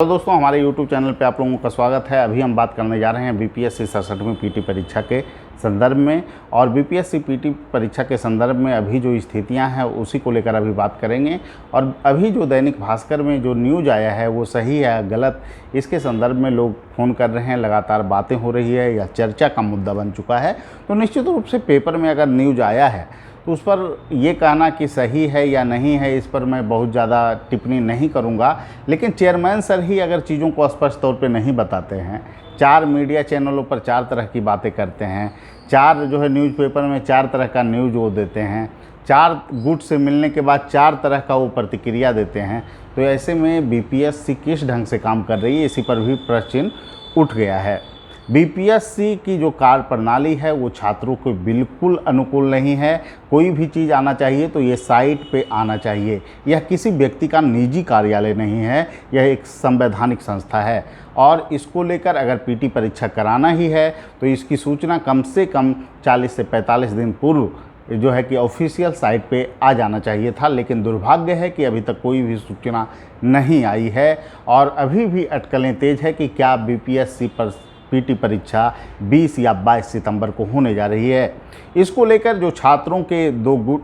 तो दोस्तों हमारे YouTube चैनल पे आप लोगों का स्वागत है। अभी हम बात करने जा रहे हैं बीपीएससी 67वीं पीटी परीक्षा के संदर्भ में। और बीपीएससी पीटी परीक्षा के संदर्भ में अभी जो स्थितियां हैं उसी को लेकर अभी बात करेंगे। और अभी जो दैनिक भास्कर में जो न्यूज़ आया है वो सही है गलत, इसके संदर्भ में लोग फ़ोन कर रहे हैं, लगातार बातें हो रही है या चर्चा का मुद्दा बन चुका है। तो निश्चित रूप से पेपर में अगर न्यूज़ आया है तो उस पर ये कहना कि सही है या नहीं है, इस पर मैं बहुत ज़्यादा टिप्पणी नहीं करूँगा। लेकिन चेयरमैन सर ही अगर चीज़ों को स्पष्ट तौर पे नहीं बताते हैं, 4 मीडिया चैनलों पर 4 तरह की बातें करते हैं, 4 जो है न्यूज़पेपर में 4 तरह का न्यूज़ वो देते हैं, 4 गुट से मिलने के बाद 4 तरह का वो प्रतिक्रिया देते हैं, तो ऐसे में बीपीएससी किस ढंग से काम कर रही है, इसी पर भी प्रश्न चिन्ह उठ गया है। बीपीएससी की जो कार्य प्रणाली है वो छात्रों को बिल्कुल अनुकूल नहीं है। कोई भी चीज़ आना चाहिए तो ये साइट पे आना चाहिए। यह किसी व्यक्ति का निजी कार्यालय नहीं है, यह एक संवैधानिक संस्था है। और इसको लेकर अगर पीटी परीक्षा कराना ही है तो इसकी सूचना कम से कम 40 से 45 दिन पूर्व जो है कि ऑफिशियल साइट पे आ जाना चाहिए था। लेकिन दुर्भाग्य है कि अभी तक कोई भी सूचना नहीं आई है और अभी भी अटकलें तेज है कि क्या बीपीएससी पर पीटी परीक्षा 20 या 22 सितंबर को होने जा रही है। इसको लेकर जो छात्रों के 2 गुट,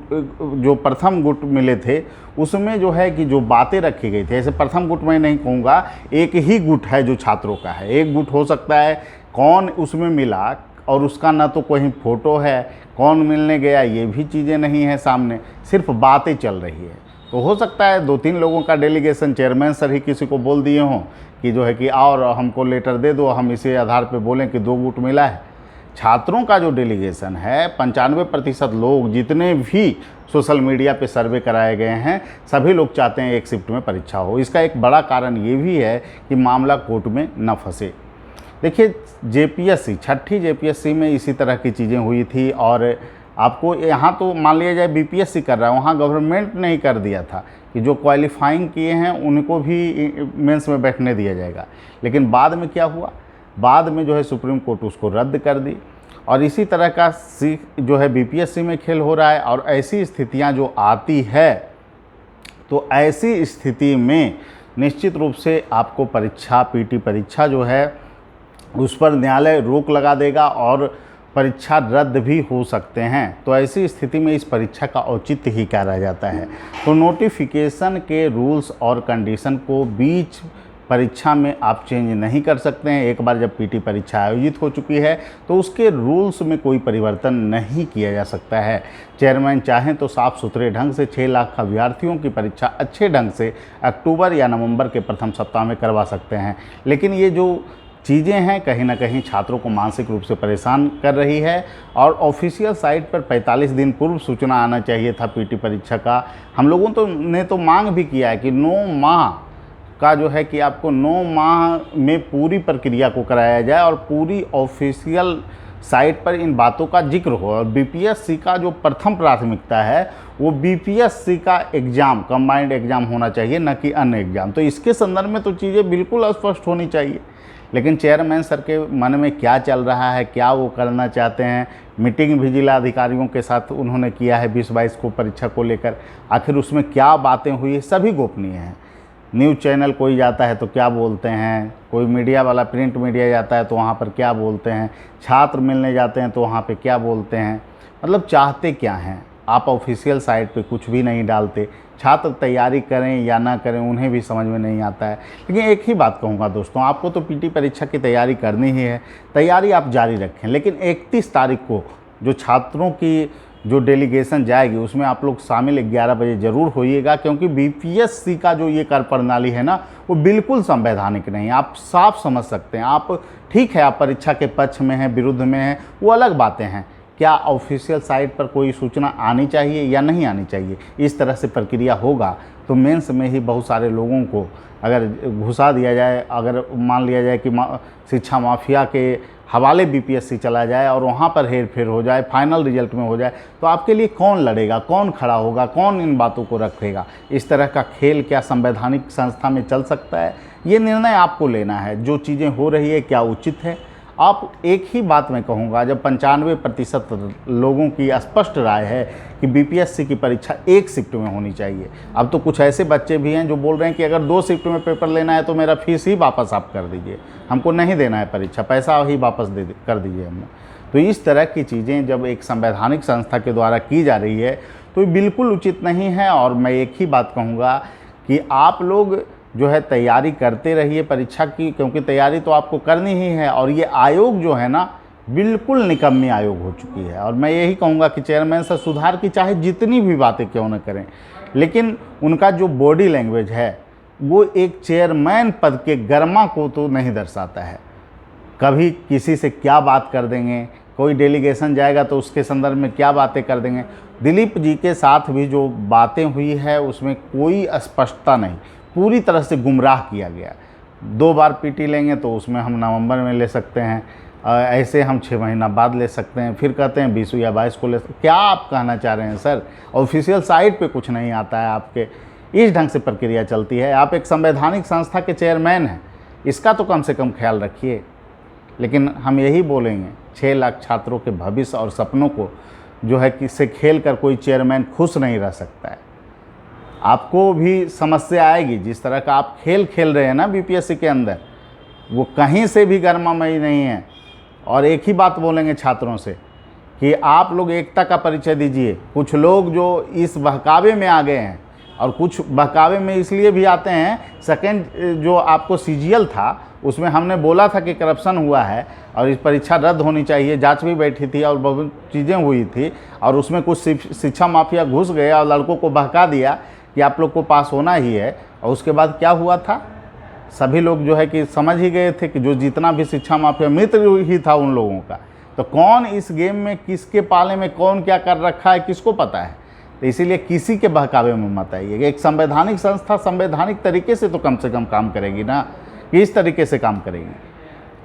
जो प्रथम गुट मिले थे उसमें जो है कि जो बातें रखी गई थी, ऐसे प्रथम गुट मैं नहीं कहूँगा, एक ही गुट है जो छात्रों का है। एक गुट हो सकता है कौन उसमें मिला और उसका ना तो कोई फ़ोटो है, कौन मिलने गया ये भी चीज़ें नहीं है सामने, सिर्फ बातें चल रही है। तो हो सकता है 2-3 लोगों का डेलीगेशन चेयरमैन सर ही किसी को बोल दिए हों कि जो है कि और हमको लेटर दे दो, हम इसी आधार पे बोलें कि 2 गुट मिला है। छात्रों का जो डेलीगेशन है 95% लोग जितने भी सोशल मीडिया पे सर्वे कराए गए हैं सभी लोग चाहते हैं एक शिफ्ट में परीक्षा हो। इसका एक बड़ा कारण ये भी है कि मामला कोर्ट में न फंसे। देखिए जेपीएससी 6ठी जेपीएससी में इसी तरह की चीज़ें हुई थी और आपको यहाँ तो मान लिया जाए बीपीएससी कर रहा है, वहाँ गवर्नमेंट ने ही कर दिया था कि जो क्वालिफाइंग किए हैं उनको भी मेंस में बैठने दिया जाएगा। लेकिन बाद में क्या हुआ, बाद में जो है सुप्रीम कोर्ट उसको रद्द कर दी और इसी तरह का जो है बीपीएससी में खेल हो रहा है। और ऐसी स्थितियाँ जो आती है तो ऐसी स्थिति में निश्चित रूप से आपको परीक्षा पीटी परीक्षा जो है उस पर न्यायालय रोक लगा देगा और परीक्षा रद्द भी हो सकते हैं। तो ऐसी स्थिति में इस परीक्षा का औचित्य ही क्या रह जाता है। तो नोटिफिकेशन के रूल्स और कंडीशन को बीच परीक्षा में आप चेंज नहीं कर सकते हैं। एक बार जब पीटी परीक्षा आयोजित हो चुकी है तो उसके रूल्स में कोई परिवर्तन नहीं किया जा सकता है। चेयरमैन चाहें तो साफ सुथरे ढंग से 6 लाख अभ्यर्थियों की परीक्षा अच्छे ढंग से अक्टूबर या नवंबर के प्रथम सप्ताह में करवा सकते हैं। लेकिन ये जो चीज़ें हैं कहीं ना कहीं छात्रों को मानसिक रूप से परेशान कर रही है। और ऑफिशियल साइट पर 45 दिन पूर्व सूचना आना चाहिए था पीटी परीक्षा का। हम लोगों ने तो मांग भी किया है कि 9 माह का जो है कि आपको 9 माह में पूरी प्रक्रिया को कराया जाए और पूरी ऑफिशियल साइट पर इन बातों का जिक्र हो। और बीपीएससी का जो प्रथम प्राथमिकता है वो बीपीएससी का एग्ज़ाम कंबाइंड एग्ज़ाम होना चाहिए, न कि अन्य एग्ज़ाम। तो इसके संदर्भ में तो चीज़ें बिल्कुल स्पष्ट होनी चाहिए। लेकिन चेयरमैन सर के मन में क्या चल रहा है, क्या वो करना चाहते हैं। मीटिंग भी जिला अधिकारियों के साथ उन्होंने किया है 20-22 को परीक्षा को लेकर, आखिर उसमें क्या बातें हुई सभी गोपनीय हैं। न्यूज़ चैनल कोई जाता है तो क्या बोलते हैं, कोई मीडिया वाला प्रिंट मीडिया जाता है तो वहाँ पर क्या बोलते हैं, छात्र मिलने जाते हैं तो वहाँ पर क्या बोलते हैं, मतलब चाहते क्या हैं। आप ऑफिशियल साइट पे कुछ भी नहीं डालते, छात्र तैयारी करें या ना करें उन्हें भी समझ में नहीं आता है। लेकिन एक ही बात कहूँगा दोस्तों, आपको तो पीटी परीक्षा की तैयारी करनी ही है, तैयारी आप जारी रखें। लेकिन 31 तारीख को जो छात्रों की जो डेलीगेशन जाएगी उसमें आप लोग शामिल 11 बजे ज़रूर होइएगा, क्योंकि बीपीएससी का जो ये कार्य प्रणाली है ना वो बिल्कुल संवैधानिक नहीं है। आप साफ समझ सकते हैं। आप ठीक है, आप परीक्षा के पक्ष में हैं, विरुद्ध में हैं, वो अलग बातें हैं। क्या ऑफिशियल साइट पर कोई सूचना आनी चाहिए या नहीं आनी चाहिए, इस तरह से प्रक्रिया होगा तो मेंस में ही बहुत सारे लोगों को अगर घुसा दिया जाए, अगर मान लिया जाए कि शिक्षा माफिया के हवाले बीपीएससी चला जाए और वहाँ पर हेर फेर हो जाए, फाइनल रिजल्ट में हो जाए, तो आपके लिए कौन लड़ेगा, कौन खड़ा होगा, कौन इन बातों को रखेगा। इस तरह का खेल क्या संवैधानिक संस्था में चल सकता है। ये निर्णय आपको लेना है। जो चीज़ें हो रही है क्या उचित है, आप एक ही बात मैं कहूँगा, जब 95% लोगों की स्पष्ट राय है कि बीपीएससी की परीक्षा एक शिफ्ट में होनी चाहिए। अब तो कुछ ऐसे बच्चे भी हैं जो बोल रहे हैं कि अगर 2 शिफ्ट में पेपर लेना है तो मेरा फीस ही वापस आप कर दीजिए, हमको नहीं देना है परीक्षा, पैसा ही वापस कर दीजिए हमें। तो इस तरह की चीज़ें जब एक संवैधानिक संस्था के द्वारा की जा रही है तो ये बिल्कुल उचित नहीं है। और मैं एक ही बात कहूँगा कि आप लोग जो है तैयारी करते रहिए परीक्षा की, क्योंकि तैयारी तो आपको करनी ही है। और ये आयोग जो है ना, बिल्कुल निकम्मी आयोग हो चुकी है। और मैं यही कहूँगा कि चेयरमैन से सुधार की चाहे जितनी भी बातें क्यों न करें, लेकिन उनका जो बॉडी लैंग्वेज है वो एक चेयरमैन पद के गर्मा को तो नहीं दर्शाता है। कभी किसी से क्या बात कर देंगे, कोई डेलीगेशन जाएगा तो उसके संदर्भ में क्या बातें कर देंगे। दिलीप जी के साथ भी जो बातें हुई है उसमें कोई स्पष्टता नहीं, पूरी तरह से गुमराह किया गया। 2 बार पीटी लेंगे तो उसमें हम नवंबर में ले सकते हैं, ऐसे हम 6 महीना बाद ले सकते हैं, फिर कहते हैं 20 या 22 को ले सकते हैं। क्या आप कहना चाह रहे हैं सर? ऑफिशियल साइट पे कुछ नहीं आता है आपके, इस ढंग से प्रक्रिया चलती है। आप एक संवैधानिक संस्था के चेयरमैन हैं, इसका तो कम से कम ख्याल रखिए। लेकिन हम यही बोलेंगे, 6 लाख छात्रों के भविष्य और सपनों को जो है किससे खेल कर कोई चेयरमैन खुश नहीं रह सकता है। आपको भी समस्या आएगी, जिस तरह का आप खेल खेल रहे हैं ना बीपीएससी के अंदर, वो कहीं से भी गर्मामयी नहीं है। और एक ही बात बोलेंगे छात्रों से कि आप लोग एकता का परिचय दीजिए। कुछ लोग जो इस बहकावे में आ गए हैं, और कुछ बहकावे में इसलिए भी आते हैं, सेकेंड जो आपको सीजीएल था उसमें हमने बोला था कि करप्शन हुआ है और इस परीक्षा रद्द होनी चाहिए, जांच भी बैठी थी और बहुत चीज़ें हुई थी, और उसमें कुछ शिक्षा माफिया घुस गए और लड़कों को बहका दिया कि आप लोग को पास होना ही है। और उसके बाद क्या हुआ था, सभी लोग जो है कि समझ ही गए थे कि जो जितना भी शिक्षा माफिया मित्र ही था उन लोगों का, तो कौन इस गेम में किसके पाले में कौन क्या कर रखा है किसको पता है। तो इसीलिए किसी के बहकावे में मत आइए। एक संवैधानिक संस्था संवैधानिक तरीके से तो कम से कम काम करेगी ना, कि इस तरीके से काम करेगी।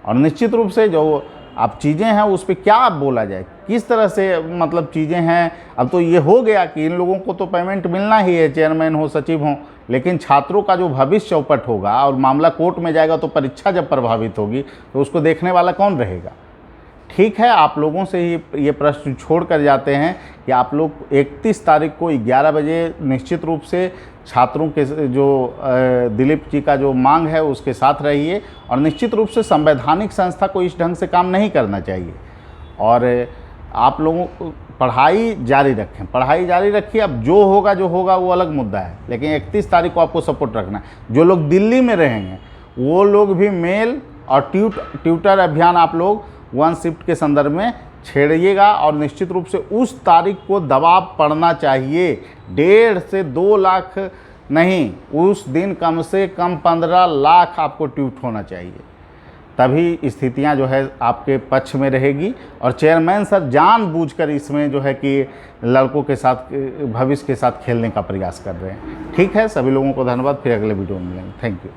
और निश्चित रूप से जो अब चीज़ें हैं उस पर क्या बोला जाए, किस तरह से मतलब चीज़ें हैं। अब तो ये हो गया कि इन लोगों को तो पेमेंट मिलना ही है, चेयरमैन हो सचिव हो, लेकिन छात्रों का जो भविष्य चौपट होगा और मामला कोर्ट में जाएगा तो परीक्षा जब प्रभावित होगी तो उसको देखने वाला कौन रहेगा। ठीक है, आप लोगों से ही ये प्रश्न छोड़ कर जाते हैं कि आप लोग 31 तारीख को 11 बजे निश्चित रूप से छात्रों के जो दिलीप जी का जो मांग है उसके साथ रहिए। और निश्चित रूप से संवैधानिक संस्था को इस ढंग से काम नहीं करना चाहिए। और आप लोगों को पढ़ाई जारी रखें, पढ़ाई जारी रखिए। अब जो होगा वो अलग मुद्दा है, लेकिन 31 तारीख को आपको सपोर्ट रखना है। जो लोग दिल्ली में रहेंगे वो लोग भी मेल और ट्यूटर अभियान आप लोग 1 शिफ्ट के संदर्भ में छेड़िएगा। और निश्चित रूप से उस तारीख को दबाव पड़ना चाहिए, 1.5 से 2 लाख नहीं, उस दिन कम से कम 15 लाख आपको ट्यूट होना चाहिए। तभी स्थितियां जो है आपके पक्ष में रहेगी। और चेयरमैन सर जानबूझकर इसमें जो है कि लड़कों के साथ भविष्य के साथ खेलने का प्रयास कर रहे हैं। ठीक है, सभी लोगों को धन्यवाद। फिर अगले वीडियो में मिलेंगे। Thank you.